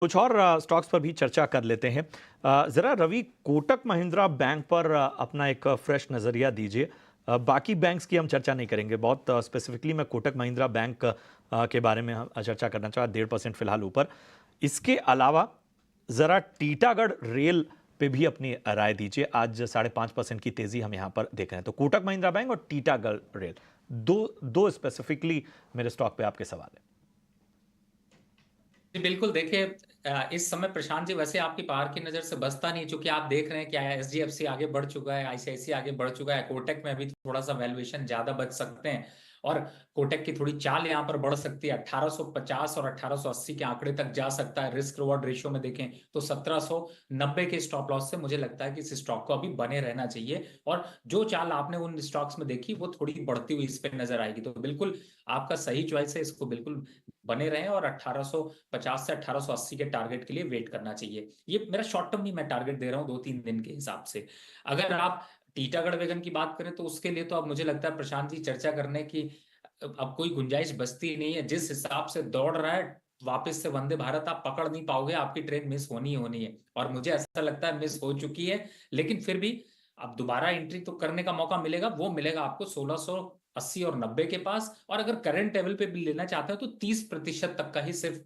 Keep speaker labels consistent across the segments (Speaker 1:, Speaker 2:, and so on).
Speaker 1: कुछ और स्टॉक्स पर भी चर्चा कर लेते हैं। जरा रवि, कोटक महिंद्रा बैंक पर अपना एक फ्रेश नजरिया दीजिए। बाकी बैंक्स की हम चर्चा नहीं करेंगे, बहुत स्पेसिफिकली मैं कोटक महिंद्रा बैंक के बारे में चर्चा करना चाहा। 1.5% फिलहाल ऊपर। इसके अलावा जरा टीटागढ़ रेल पे भी अपनी राय दीजिए। आज 5.5% की तेजी हम यहाँ पर देख रहे हैं। तो कोटक महिंद्रा बैंक और टीटागढ़ रेल, दो दो स्पेसिफिकली मेरे स्टॉक पे आपके सवाल है।
Speaker 2: जी बिल्कुल। देखिए, इस समय प्रशांत जी वैसे आपकी पार की नजर से बचता नहीं, चूंकि आप देख रहे हैं कि एसडीएफसी आगे बढ़ चुका है, आईसीआईसी आगे बढ़ चुका है, कोटक में अभी थोड़ा सा वैल्यूएशन ज्यादा बच सकते हैं और कोटक की थोड़ी चाल यहाँ पर बढ़ सकती है। 1850 और 1880 के आंकड़े तक जा सकता है। रिस्क रिवॉर्ड रेशियो में देखें तो 1790 के स्टॉप लॉस से मुझे लगता है कि इस स्टॉक को अभी बने रहना चाहिए। और जो चाल आपने उन स्टॉक्स में देखी वो थोड़ी बढ़ती हुई इस पे नजर आएगी। तो बिल्कुल आपका सही चॉइस है, इसको बिल्कुल बने रहें और 1850 से 1880 के टारगेट के लिए वेट करना चाहिए। ये मेरा शॉर्ट टर्म ही मैं टारगेट दे रहा हूँ, 2-3 दिन के हिसाब से। अगर आप टीटागढ़ वेगन की बात करें तो उसके लिए तो अब मुझे लगता है प्रशांत जी चर्चा करने की अब कोई गुंजाइश बचती नहीं है। जिस हिसाब से दौड़ रहा है वापस से वंदे भारत आप पकड़ नहीं पाओगे, आपकी ट्रेन मिस होनी ही होनी है और मुझे ऐसा लगता है मिस हो चुकी है। लेकिन फिर भी अब दोबारा एंट्री तो करने का मौका मिलेगा, वो मिलेगा आपको 1680 और 90 के पास। और अगर करंट लेवल पे भी लेना चाहते हो तो 30% तक का ही सिर्फ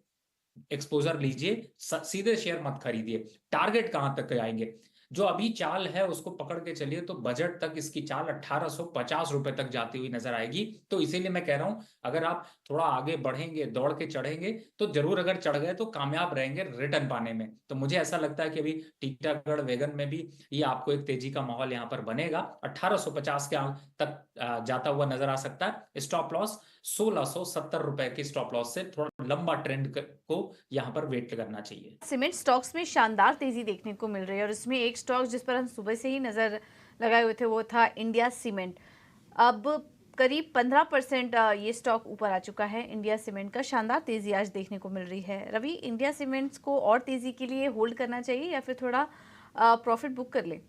Speaker 2: एक्सपोजर लीजिए, सीधे शेयर मत खरीदिए। टारगेट कहां तक आएंगे? जो अभी चाल है उसको पकड़ के चलिए तो बजट तक इसकी चाल 1850 रुपए तक जाती हुई नजर आएगी। तो इसीलिए मैं कह रहा हूं, अगर आप थोड़ा आगे बढ़ेंगे, दौड़ के चढ़ेंगे तो जरूर, अगर चढ़ गए तो कामयाब रहेंगे रिटर्न पाने में। तो मुझे ऐसा लगता है कि अभी टीटागढ़ वेगन में भी ये आपको एक तेजी का माहौल यहाँ पर बनेगा। 1850 के तक जाता हुआ नजर आ सकता है। स्टॉप लॉस 1670 रुपए के स्टॉप लॉस से थोड़ा लंबा ट्रेंड को यहाँ पर वेट करना चाहिए।
Speaker 3: सीमेंट स्टॉक्स में शानदार तेजी देखने को मिल रही है और इसमें एक स्टॉक जिस पर हम सुबह से ही नज़र लगाए हुए थे वो था इंडिया सीमेंट। अब करीब 15% ये स्टॉक ऊपर आ चुका है। इंडिया सीमेंट का शानदार तेजी आज देखने को मिल रही है। रवि, इंडिया सीमेंट्स को और तेजी के लिए होल्ड करना चाहिए या फिर थोड़ा प्रॉफिट बुक कर ले?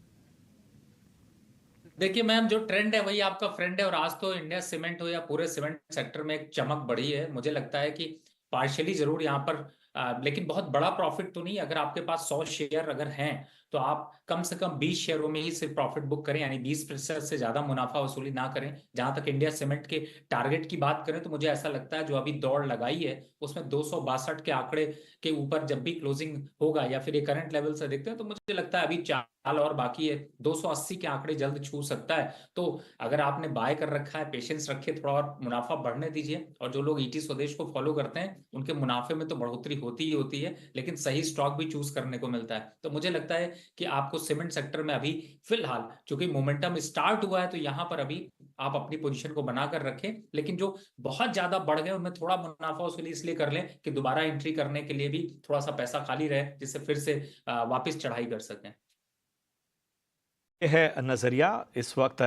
Speaker 2: देखिए मैम, जो ट्रेंड है वही आपका फ्रेंड है और आज तो इंडिया सीमेंट हो या पूरे सीमेंट सेक्टर में एक चमक बढ़ी है। मुझे लगता है कि पार्शियली जरूर यहाँ पर लेकिन बहुत बड़ा प्रॉफिट तो नहीं। अगर आपके पास 100 शेयर अगर हैं तो आप कम से कम 20 शेयरों में ही सिर्फ प्रॉफिट बुक करें, यानी 20% से ज्यादा मुनाफा वसूली ना करें। जहां तक इंडिया सीमेंट के टारगेट की बात करें तो मुझे ऐसा लगता है जो अभी दौड़ लगाई है उसमें 262 के आंकड़े के ऊपर जब भी क्लोजिंग होगा या फिर ये करंट लेवल से देखते हैं तो मुझे लगता है अभी चाल और बाकी है। 280 के आंकड़े जल्द छू सकता है। तो अगर आपने बाय कर रखा है, पेशेंस रखिए, थोड़ा और मुनाफा बढ़ने दीजिए। और जो लोग ईटी स्वदेश को फॉलो करते हैं उनके मुनाफे में तो बढ़ोतरी होती ही होती है, लेकिन सही स्टॉक भी चूज करने को मिलता है। तो मुझे लगता है कि आपको सीमेंट सेक्टर में अभी फिलहाल चूंकि मोमेंटम स्टार्ट हुआ है तो यहाँ पर अभी आप अपनी पोजीशन को बनाकर रखें। लेकिन जो बहुत ज्यादा बढ़ गए उनमें थोड़ा मुनाफा वसूली इसलिए कर लें कि दोबारा एंट्री करने के लिए भी थोड़ा सा पैसा खाली रहे, जिससे फिर से वापस चढ़ाई कर सकें।
Speaker 1: ये है नज़रिया इस वक्त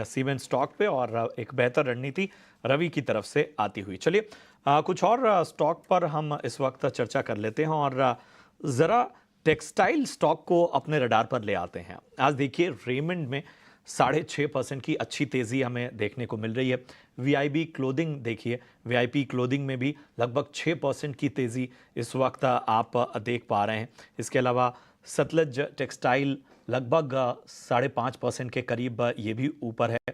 Speaker 1: सीमेंट स्टॉक पे और एक बेहतर रणनीति रवि की तरफ से आती हुई। चलिए कुछ और स्टॉक पर हम इस वक्त चर्चा कर लेते हैं और ज़रा टेक्सटाइल स्टॉक को अपने रडार पर ले आते हैं। आज देखिए रेमंड में 6.5% की अच्छी तेज़ी हमें देखने को मिल रही है। वीआईपी क्लोथिंग देखिए, वीआईपी क्लोथिंग में भी लगभग 6% की तेज़ी इस वक्त आप देख पा रहे हैं। इसके अलावा सतलज टेक्सटाइल लगभग 5.5% के करीब ये भी ऊपर है।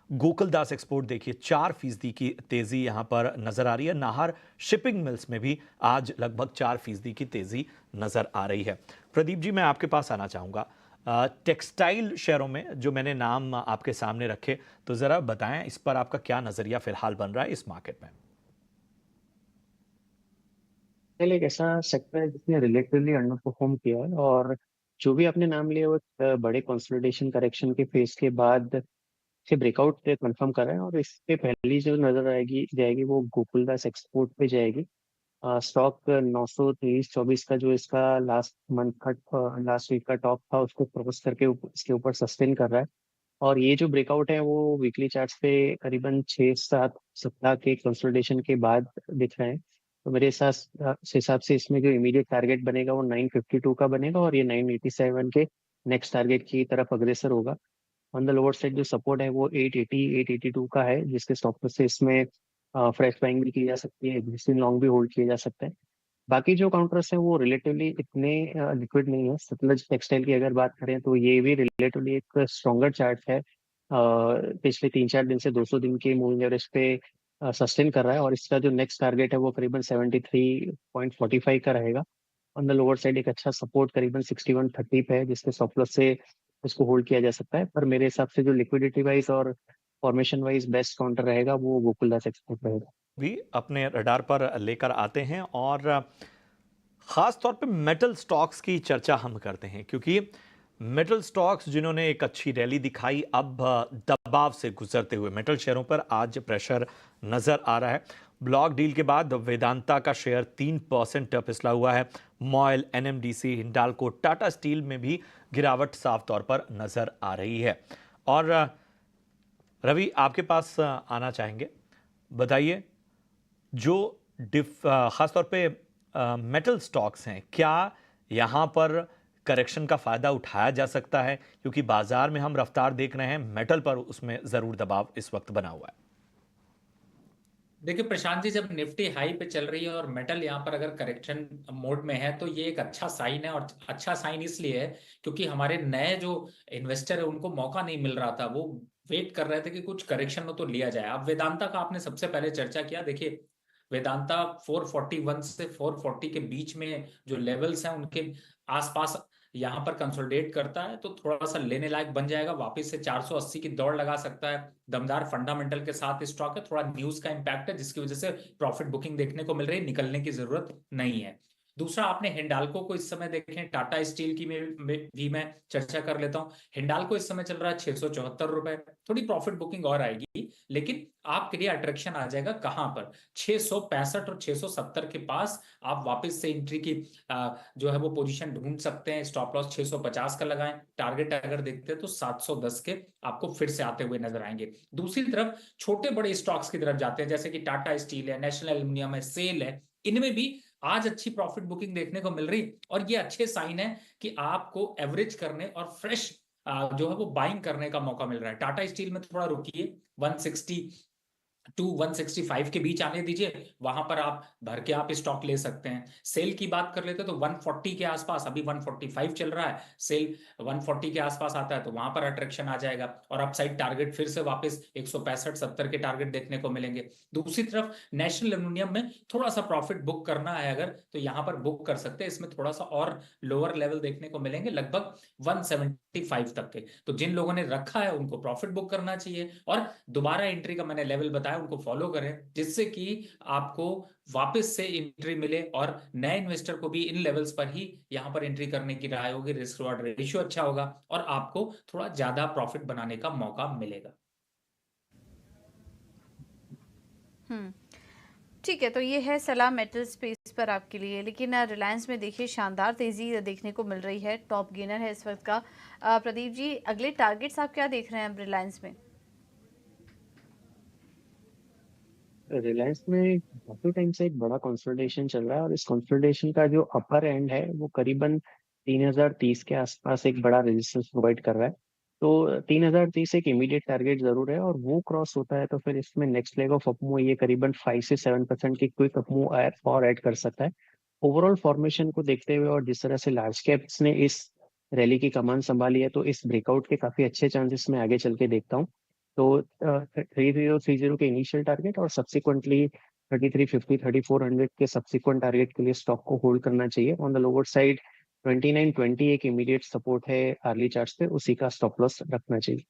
Speaker 1: गोकुलदास एक्सपोर्ट देखिए 4% की तेजी यहां पर नजर आ रही है। नाहर शिपिंग मिल्स में भी आज लगभग 4% की तेजी नजर आ रही है। प्रदीप जी, मैं आपके पास आना चाहूंगा। टेक्सटाइल शेयरों में जो मैंने नाम आपके सामने रखे, तो जरा बताएं इस पर आपका क्या नजरिया फिलहाल बन रहा है इस मार्केट में।
Speaker 4: पहले एक ऐसा सेक्टर है जिसने रिलेटिवली अंडर परफॉर्म किया है और जो भी आपने नाम लिया वो बड़े कंसोलिडेशन करेक्शन के फेज के बाद से ब्रेकआउट कंफर्म कर रहा है। और इस पे पहली जो नजर आएगी जाएगी वो गोकुलदास एक्सपोर्ट पे जाएगी। स्टॉक 923-24 का जो इसका लास्ट वीक का टॉप था उसको क्रॉस करके इसके ऊपर सस्टेन कर रहा है। और ये जो ब्रेकआउट है वो वीकली चार्ट्स पे करीबन 6-7 सप्ताह के कंसोलिडेशन के बाद दिख रहे हैं। तो मेरे हिसाब से इसमें जो इमीडिएट टारगेट बनेगा वो 952 का बनेगा और ये 987 के नेक्स्ट टारगेट की तरफ अग्रसर होगा। ऑन द लोअर साइड जो सपोर्ट है वो 880 882 का है, जिसके स्टॉप से इसमें फ्रेश बाइंग भी की जा सकती है, एग्जिस्टिंग लॉन्ग भी होल्ड किए जा सकते हैं। बाकी जो काउंटर्स हैं वो रिलेटिवली इतने लिक्विड नहीं है। सतलज टेक्सटाइल की अगर बात करें तो ये भी रिलेटिवली एक स्ट्रॉन्गर चार्ट है। पिछले 3-4 दिन से 200 दिन के मूविंग एवरेज पे सस्टेन कर रहा है और इसका जो नेक्स्ट टारगेट है वो करीबन 73.45 का रहेगा। ऑन द लोअर साइड एक अच्छा सपोर्ट करीबन 6130 पे है जिसके स्टॉप लॉस से इसको होल्ड किया जा सकता है। पर मेरे हिसाब से जो लिक्विडिटी वाइज और फॉर्मेशन वाइज बेस्ट काउंटर रहेगा वो गोकुलदास एक्सपोर्ट रहेगा।
Speaker 1: भी अपने रडार पर लेकर आते हैं और ख़ास तौर पे मेटल स्टॉक्स की चर्चा हम करते हैं क्योंकि मेटल स्टॉक्स जिन्होंने एक अच्छी रैली दिखाई, अब दबाव से गुजरते हुए मेटल शेयरों पर आज प्रेशर नज़र आ रहा है। ब्लॉक डील के बाद वेदांता का शेयर 3% फिसला हुआ है। MOIL, NMDC, Hindalco, Tata steel में भी गिरावट साफ तौर पर नज़र आ रही है। और रवि, आपके पास आना चाहेंगे, बताइए जो खासतौर पे मेटल स्टॉक्स हैं, क्या यहाँ पर करेक्शन का फायदा उठाया जा सकता है? क्योंकि बाजार में हम रफ्तार देख रहे हैं, मेटल पर उसमें जरूर दबाव इस वक्त बना हुआ है।
Speaker 2: देखिए प्रशांत जी, जब निफ्टी हाई पे चल रही है और मेटल यहाँ पर अगर करेक्शन मोड में है तो ये एक अच्छा साइन है। और अच्छा साइन इसलिए है क्योंकि हमारे नए जो इन्वेस्टर है उनको मौका नहीं मिल रहा था, वो वेट कर रहे थे कि कुछ करेक्शन हो तो लिया जाए। अब वेदांता का आपने सबसे पहले चर्चा किया, देखिए वेदांता 441 से 440 के बीच में जो लेवल्स हैं उनके आसपास यहाँ पर कंसोलिडेट करता है तो थोड़ा सा लेने लायक बन जाएगा। वापस से 480 की दौड़ लगा सकता है। दमदार फंडामेंटल के साथ स्टॉक है, थोड़ा न्यूज का इंपैक्ट है जिसकी वजह से प्रॉफिट बुकिंग देखने को मिल रही है, निकलने की जरूरत नहीं है। दूसरा, आपने हिंडाल्को को इस समय देखें, टाटा स्टील की में भी मैं चर्चा कर लेता हूं। हिंडाल्को इस समय चल रहा है 674 रुपए, थोड़ी प्रॉफिट बुकिंग और आएगी लेकिन आपके लिए अट्रैक्शन आ जाएगा कहां पर, 665 और 670 के पास आप वापस से एंट्री की जो है वो पोजीशन ढूंढ सकते हैं। स्टॉप लॉस 650 का लगाएं। टारगेट अगर देखते हैं तो 710 के आपको फिर से आते हुए नजर आएंगे। दूसरी तरफ छोटे बड़े स्टॉक्स की तरफ जाते हैं जैसे कि टाटा स्टील है, नेशनल एल्यूमिनियम है, सेल है, इनमें भी आज अच्छी प्रॉफिट बुकिंग देखने को मिल रही और ये अच्छे साइन है कि आपको एवरेज करने और फ्रेश जो है वो बाइंग करने का मौका मिल रहा है। टाटा स्टील में थोड़ा रुकिए, 160 टू 165 के बीच आने दीजिए, वहां पर आप भर के आप स्टॉक ले सकते हैं। सेल की बात कर लेते तो 140 के आसपास, अभी 145 चल रहा है, सेल 140 के आसपास आता है तो वहां पर अट्रैक्शन आ जाएगा और अपसाइड टारगेट फिर से वापस 165-70 के टारगेट देखने को मिलेंगे। दूसरी तरफ नेशनल एल्यूमिनियम में थोड़ा सा प्रॉफिट बुक करना है अगर तो यहां पर बुक कर सकते हैं। इसमें थोड़ा सा और लोअर लेवल देखने को मिलेंगे, लगभग 175 तक के। तो जिन लोगों ने रखा है उनको प्रॉफिट बुक करना चाहिए और दोबारा एंट्री का मैंने लेवल बताया उनको फॉलो करें जिससे कि आपको वापस से एंट्री मिले और नए इन्वेस्टर को भी इन लेवल्स पर ही यहां पर एंट्री करने की राय होगी। रिस्क रिवॉर्ड रेशियो अच्छा होगा और आपको थोड़ा ज्यादा प्रॉफिट बनाने का मौका मिलेगा।
Speaker 3: ठीक है, तो ये है सलाह मेटल स्पेस पर आपके लिए। लेकिन रिलायंस में देखिए शानदार तेजी देखने को मिल रही है, टॉप गेनर है इस वक्त का। प्रदीप जी, अगले टारगेट्स आप क्या देख रहे हैं अब रिलायंस में?
Speaker 4: रिलायंस में काफी टाइम से एक बड़ा कंसोलिडेशन चल रहा है और इस कंसोलिडेशन का जो अपर एंड है वो करीबन 3030 के आसपास एक बड़ा रेजिस्टेंस प्रोवाइड कर रहा है। तो 3030 एक इमीडिएट टारगेट जरूर है और वो क्रॉस होता है तो फिर इसमें नेक्स्ट लेग ऑफ अपमूव ये करीबन 5 से 7% की क्विक अपमूव और ऐड कर सकता है। ओवरऑल फॉर्मेशन को देखते हुए और जिस तरह से लार्ज कैप्स ने इस रैली की कमान संभाली है तो इस ब्रेकआउट के काफी अच्छे चांसेस मैं आगे चल के देखता हूँ। तो 3030 के इनिशियल टारगेट और सब्सिक्वेंटली 3350 3400 के सब्सिक्वेंट टारगेट के लिए स्टॉक को होल्ड करना चाहिए। ऑन द लोअर साइड 2920 एक इमीडिएट सपोर्ट है अर्ली चार्ट्स पे, उसी का स्टॉप लॉस रखना चाहिए।